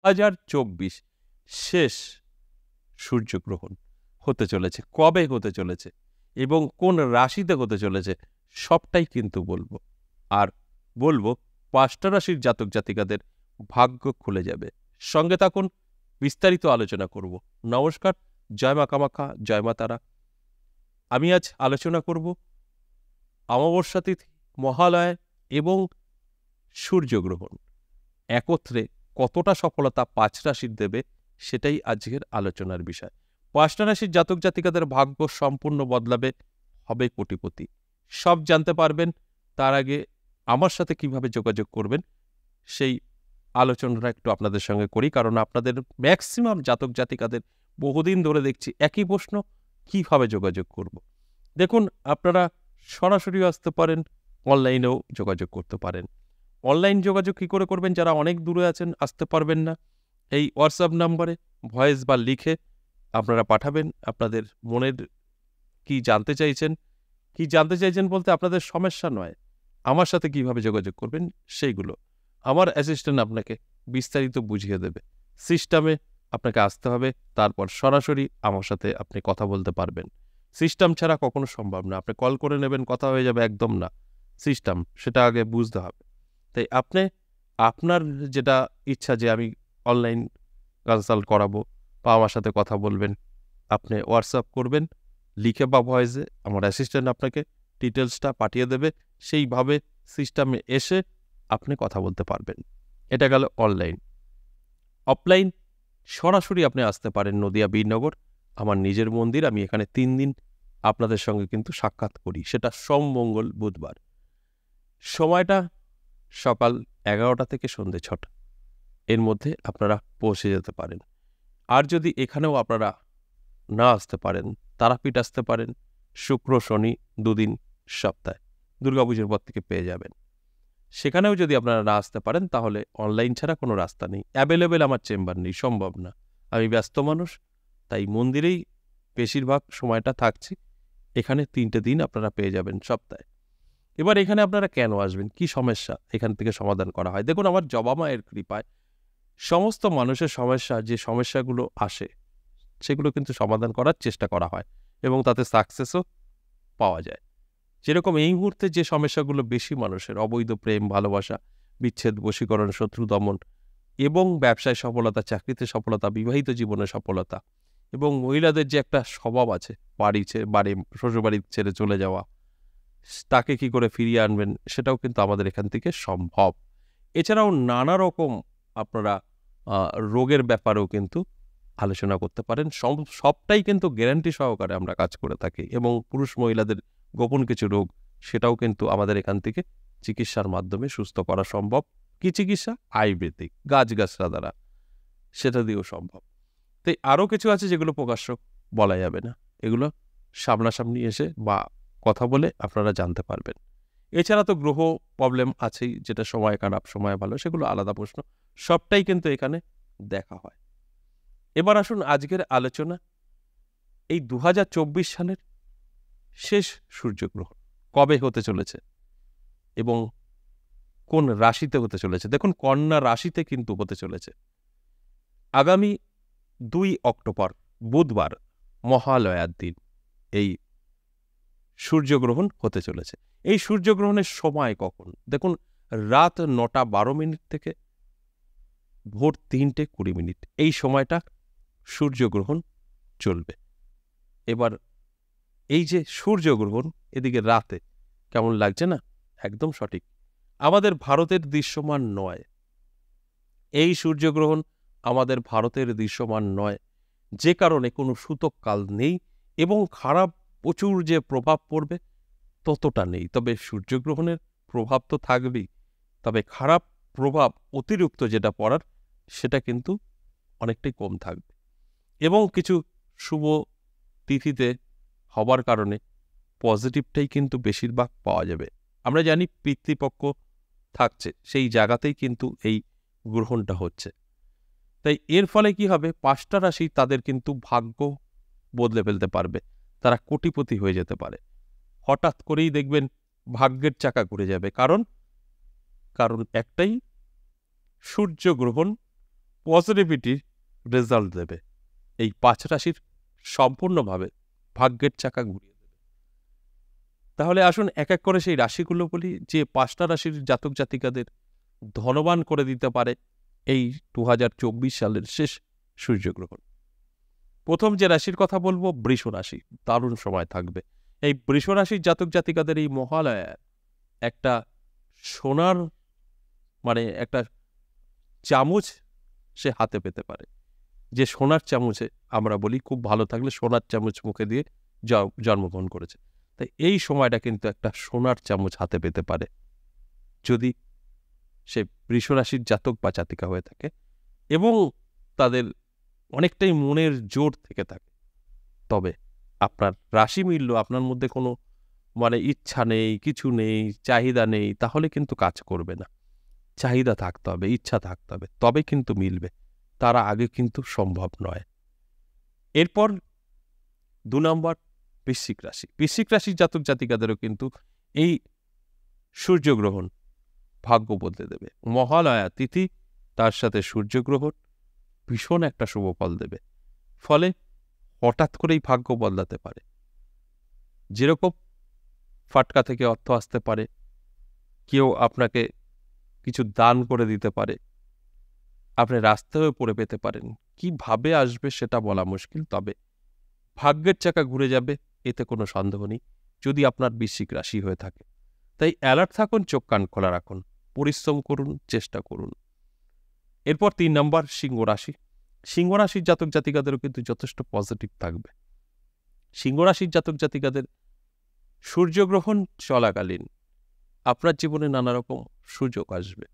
2024 শেষ সূর্যগ্রহণ হতে চলেছে, কবে হতে চলেছে এবং কোন রাশিতে হতে চলেছে সবটাই কিন্তু বলবো। আর বলবো 5টা রাশির জাতক জাতিকাদের ভাগ্য খুলে যাবে। সঙ্গে থাকুন, বিস্তারিত আলোচনা করব। নমস্কার, জয় মা কামাখ্যা, জয় মা তারা। আমি আজ আলোচনা করব অমাবস্যা তিথি, মহালয়া এবং সূর্যগ্রহণ একত্রে কতটা সফলতা 5 রাশির দেবে, সেটাই আজকের আলোচনার বিষয়। 5টা রাশির জাতক জাতিকাদের ভাগ্য সম্পূর্ণ বদলাবে, হবে কোটিপতি। সব জানতে পারবেন। তার আগে আমার সাথে কিভাবে যোগাযোগ করবেন সেই আলোচনাটা একটু আপনাদের সঙ্গে করি, কারণ আপনাদের ম্যাক্সিমাম জাতক জাতিকাদের বহুদিন ধরে দেখছি একই প্রশ্ন, কিভাবে যোগাযোগ করব। দেখুন, আপনারা সরাসরিও আসতে পারেন, অনলাইনেও যোগাযোগ করতে পারেন। অনলাইন যোগাযোগ কী করে করবেন? যারা অনেক দূরে আছেন, আসতে পারবেন না, এই হোয়াটসঅ্যাপ নাম্বারে ভয়েস বা লিখে আপনারা পাঠাবেন আপনাদের মনের কি জানতে চাইছেন বলতে আপনাদের সমস্যা নয়, আমার সাথে কিভাবে যোগাযোগ করবেন সেইগুলো আমার অ্যাসিস্ট্যান্ট আপনাকে বিস্তারিত বুঝিয়ে দেবে। সিস্টেমে আপনাকে আসতে হবে, তারপর সরাসরি আমার সাথে আপনি কথা বলতে পারবেন। সিস্টেম ছাড়া কখনো সম্ভব না। আপনি কল করে নেবেন, কথা হয়ে যাবে, একদম না। সিস্টেম, সেটা আগে বুঝতে হবে। তাই আপনি আপনার যেটা ইচ্ছা যে আমি অনলাইন কনসাল্ট করাবো বা আমার সাথে কথা বলবেন, আপনি হোয়াটসঅ্যাপ করবেন লিখে বা ভয়েসে, আমার অ্যাসিস্ট্যান্ট আপনাকে ডিটেলসটা পাঠিয়ে দেবে। সেইভাবে সিস্টেমে এসে আপনি কথা বলতে পারবেন। এটা গেল অনলাইন। অফলাইন সরাসরি আপনি আসতে পারেন নদিয়া বীরনগর, আমার নিজের মন্দির। আমি এখানে 3 দিন আপনাদের সঙ্গে কিন্তু সাক্ষাৎ করি, সেটা সোম, মঙ্গল, বুধবার। সময়টা সকাল 11টা থেকে সন্ধ্যে 6টা, এর মধ্যে আপনারা পৌঁছে যেতে পারেন। আর যদি এখানেও আপনারা না আসতে পারেন, তারাপীঠ আসতে পারেন শুক্র শনি 2 দিন সপ্তাহে, দুর্গাপুজোর পর থেকে পেয়ে যাবেন। সেখানেও যদি আপনারা না আসতে পারেন, তাহলে অনলাইন ছাড়া কোনো রাস্তা নেই। অ্যাভেলেবেল আমার চেম্বার নেই, সম্ভব না। আমি ব্যস্ত মানুষ, তাই মন্দিরেই বেশিরভাগ সময়টা থাকছি। এখানে 3টে দিন আপনারা পেয়ে যাবেন সপ্তাহে। এবার এখানে আপনারা কেন আসবেন, কি সমস্যা এখান থেকে সমাধান করা হয়? দেখুন, আমার জবা মায়ের কৃপায় সমস্ত মানুষের সমস্যা, যে সমস্যাগুলো আসে সেগুলো কিন্তু সমাধান করার চেষ্টা করা হয় এবং তাতে সাকসেসও পাওয়া যায়। যেরকম এই মুহূর্তে যে সমস্যাগুলো বেশি মানুষের, অবৈধ প্রেম, ভালোবাসা, বিচ্ছেদ, বশীকরণ, শত্রু দমন এবং ব্যবসায় সফলতা, চাকরিতে সফলতা, বিবাহিত জীবনে সফলতা, এবং মহিলাদের যে একটা স্বভাব আছে বাড়ি শ্বশুরবাড়ি ছেড়ে চলে যাওয়া, তাকে কি করে ফিরিয়ে আনবেন, সেটাও কিন্তু আমাদের এখান থেকে সম্ভব। এছাড়াও নানা রকম আপনারা রোগের ব্যাপারেও কিন্তু আলোচনা করতে পারেন। সবটাই কিন্তু গ্যারান্টি সহকারে আমরা কাজ করে থাকি, এবং পুরুষ মহিলাদের গোপন কিছু রোগ, সেটাও কিন্তু আমাদের এখান থেকে চিকিৎসার মাধ্যমে সুস্থ করা সম্ভব। কি চিকিৎসা? আয়ুর্বেদিক, গাছগাছরা দ্বারা, সেটা দিয়েও সম্ভব। তাই আরও কিছু আছে যেগুলো প্রকাশ্য বলা যাবে না, এগুলো সামনাসামনি এসে বা কথা বলে আপনারা জানতে পারবেন। এছাড়া তো গ্রহ প্রবলেম আছেই, যেটা সময় খারাপ সময় ভালো, সেগুলো আলাদা প্রশ্ন। সবটাই কিন্তু এখানে দেখা হয়। এবার আসুন আজকের আলোচনা, এই 2024 সালের শেষ সূর্যগ্রহণ কবে হতে চলেছে এবং কোন রাশিতে হতে চলেছে। দেখুন, কন্যা রাশিতে কিন্তু হতে চলেছে। আগামী 2 অক্টোবর বুধবার, মহালয়ার দিন এই সূর্যগ্রহণ হতে চলেছে। এই সূর্যগ্রহণের সময় কখন? দেখুন, রাত 9:12 থেকে ভোর 3:20, এই সময়টা সূর্যগ্রহণ চলবে। এবার এই যে সূর্যগ্রহণ, এদিকে রাতে কেমন লাগছে না? একদম সঠিক, আমাদের ভারতের দৃশ্যমান নয়। এই সূর্যগ্রহণ আমাদের ভারতের দৃশ্যমান নয়, যে কারণে কোনো সূতক কাল নেই, এবং খারাপ প্রচুর যে প্রভাব পড়বে ততটা নেই। তবে সূর্যগ্রহণের প্রভাব তো থাকবেই, তবে খারাপ প্রভাব অতিরিক্ত যেটা পড়ার, সেটা কিন্তু অনেকটাই কম থাকবে। এবং কিছু শুভ তিথিতে হবার কারণে পজিটিভটাই কিন্তু বেশিরভাগ পাওয়া যাবে। আমরা জানি পিতৃপক্ষ থাকছে, সেই জায়গাতেই কিন্তু এই গ্রহণটা হচ্ছে। তাই এর ফলে কি হবে, 5টা রাশি তাদের কিন্তু ভাগ্য বদলে ফেলতে পারবে, তারা কোটিপতি হয়ে যেতে পারে। হঠাৎ করেই দেখবেন ভাগ্যের চাকা ঘুরে যাবে। কারণ একটাই, সূর্যগ্রহণ পজিটিভিটি রেজাল্ট দেবে। এই 5 রাশির সম্পূর্ণভাবে ভাগ্যের চাকা ঘুরিয়ে দেবে। তাহলে আসুন এক এক করে সেই রাশিগুলো বলি, যে 5টা রাশির জাতক জাতিকাদের ধনবান করে দিতে পারে এই 2024 সালের শেষ সূর্যগ্রহণ। প্রথম যে রাশির কথা বলবো বৃষ রাশি, দারুণ সময় থাকবে। এই বৃষ রাশির জাতক জাতিকাদের এই মহালয়া একটা সোনার একটা চামচ সে হাতে পেতে পারে। যে সোনার চামচে আমরা বলি খুব ভালো থাকলে সোনার চামচ মুখে দিয়ে জন্মগ্রহণ করেছে, তাই এই সময়টা কিন্তু একটা সোনার চামচ হাতে পেতে পারে যদি সে বৃষ রাশির জাতক বা জাতিকা হয়ে থাকে এবং তাদের অনেকটাই মনের জোর থেকে থাকে। তবে আপনার রাশি মিলল, আপনার মধ্যে কোনো ইচ্ছা নেই, কিছু নেই, চাহিদা নেই, তাহলে কিন্তু কাজ করবে না। চাহিদা থাকতে হবে, ইচ্ছা থাকতে হবে, তবে কিন্তু মিলবে, তার আগে কিন্তু সম্ভব নয়। এরপর 2 নম্বর বৃশ্চিক রাশি। বৃশ্চিক রাশির জাতক জাতিকাদেরও কিন্তু এই সূর্যগ্রহণ ভাগ্য বদলে দেবে। মহালয়া তিথি তার সাথে সূর্যগ্রহণ ভীষণ একটা শুভ ফল দেবে। ফলে হঠাৎ করেই ভাগ্য বদলাতে পারে। যেরকম ফাটকা থেকে অর্থ আসতে পারে, কেউ আপনাকে কিছু দান করে দিতে পারে, আপনি রাস্তায় পড়ে পেতে পারেন। কিভাবে আসবে সেটা বলা মুশকিল, তবে ভাগ্যের চাকা ঘুরে যাবে, এতে কোনো সন্দেহ নেই, যদি আপনার বৃশ্চিক রাশি হয়ে থাকে। তাই অ্যালার্ট থাকুন, চোখ কান খোলা রাখুন, পরিশ্রম করুন, চেষ্টা করুন। এরপর 3 নম্বর সিংহ রাশি। সিংহ রাশির জাতক জাতিকাদেরও কিন্তু যথেষ্ট পজিটিভ থাকবে। সিংহ রাশির জাতক জাতিকাদের সূর্যগ্রহণ চলাকালীন আপনার জীবনে নানা রকম সুযোগ আসবে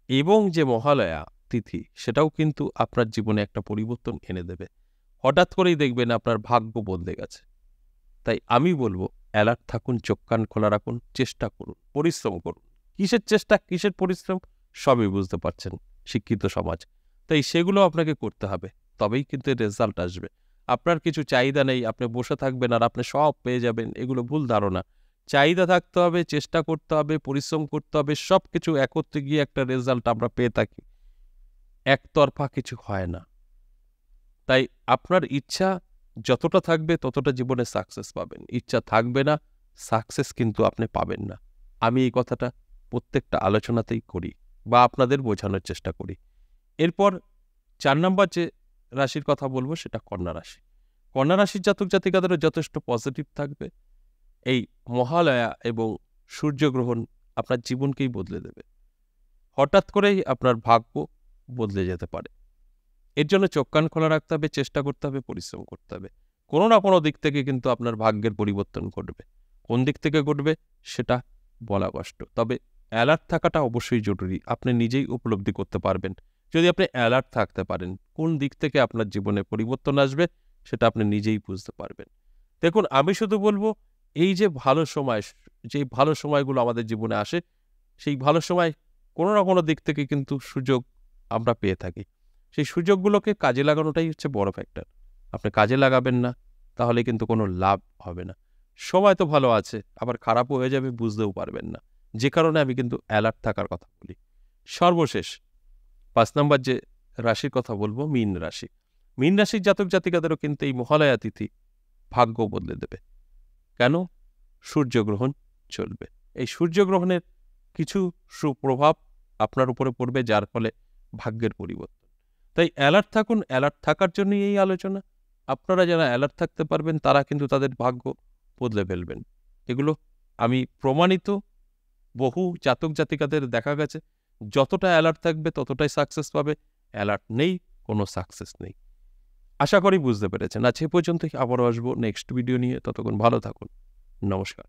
এবং যে মহালয়া তিথি সেটাও কিন্তু আপনার জীবনে একটা পরিবর্তন এনে দেবে। হঠাৎ করেই দেখবেন আপনার ভাগ্য বদলে গেছে। তাই আমি বলবো অ্যালার্ট থাকুন, চোখ কান খোলা রাখুন, চেষ্টা করুন, পরিশ্রম করুন। কিসের চেষ্টা, কিসের পরিশ্রম, সবই বুঝতে পারছেন শিক্ষিত সমাজ। তাই সেগুলো আপনাকে করতে হবে, তবেই কিন্তু রেজাল্ট আসবে। আপনার কিছু চাহিদা নেই, আপনি বসে থাকবেন আর আপনি সব পেয়ে যাবেন, এগুলো ভুল ধারণা। চাহিদা থাকতে হবে, চেষ্টা করতে হবে, পরিশ্রম করতে হবে, সব কিছু একত্রে গিয়ে একটা রেজাল্ট আমরা পেয়ে থাকি। একতরফা কিছু হয় না। তাই আপনার ইচ্ছা যতটা থাকবে ততটা জীবনে সাকসেস পাবেন। ইচ্ছা থাকবে না, সাকসেস কিন্তু আপনি পাবেন না। আমি এই কথাটা প্রত্যেকটা আলোচনাতেই করি বা আপনাদের বোঝানোর চেষ্টা করি। এরপর 4 নম্বর যে রাশির কথা বলবো সেটা কন্যা রাশি। কন্যা রাশির জাতক জাতিকাদেরও যথেষ্ট পজিটিভ থাকবে। এই মহালয়া এবং সূর্যগ্রহণ আপনার জীবনকেই বদলে দেবে। হঠাৎ করেই আপনার ভাগ্য বদলে যেতে পারে। এর জন্য চোখ কান খোলা রাখতে হবে, চেষ্টা করতে হবে, পরিশ্রম করতে হবে। কোনো না কোনো দিক থেকে কিন্তু আপনার ভাগ্যের পরিবর্তন ঘটবে। কোন দিক থেকে ঘটবে সেটা বলা কষ্ট, তবে অ্যালার্ট থাকাটা অবশ্যই জরুরি। আপনি নিজেই উপলব্ধি করতে পারবেন যদি আপনি অ্যালার্ট থাকতে পারেন। কোন দিক থেকে আপনার জীবনে পরিবর্তন আসবে সেটা আপনি নিজেই বুঝতে পারবেন। দেখুন, আমি শুধু বলবো এই যে ভালো সময়, যে ভালো সময়গুলো আমাদের জীবনে আসে, সেই ভালো সময় কোনো না কোনো দিক থেকে কিন্তু সুযোগ আমরা পেয়ে থাকি। সেই সুযোগগুলোকে কাজে লাগানোটাই হচ্ছে বড় ফ্যাক্টর। আপনি কাজে লাগাবেন না, তাহলে কিন্তু কোনো লাভ হবে না। সময় তো ভালো আছে, আবার খারাপও হয়ে যাবে, বুঝতেও পারবেন না। যে কারণে আমি কিন্তু অ্যালার্ট থাকার কথা বলি। সর্বশেষ 5 নম্বর যে রাশির কথা বলবো, মীন রাশি। মীন রাশির জাতক জাতিকাদেরও কিন্তু এই মহালয়া তিথি ভাগ্য বদলে দেবে। কেন? সূর্যগ্রহণ চলবে। এই সূর্যগ্রহণের কিছু সুপ্রভাব আপনার উপরে পড়বে, যার ফলে ভাগ্যের পরিবর্তন। তাই অ্যালার্ট থাকুন। অ্যালার্ট থাকার জন্যই এই আলোচনা। আপনারা যারা অ্যালার্ট থাকতে পারবেন তারা কিন্তু তাদের ভাগ্য বদলে ফেলবেন। এগুলো আমি প্রমাণিত, বহু জাতক জাতিকাদের দেখা গেছে যতটা অ্যালার্ট থাকবে ততটাই সাকসেস পাবে। অ্যালার্ট নেই, কোনো সাকসেস নেই। আশা করি বুঝতে পেরেছেন। আজ এ পর্যন্তই, আবারও আসবো নেক্সট ভিডিও নিয়ে। ততক্ষণ ভালো থাকুন। নমস্কার।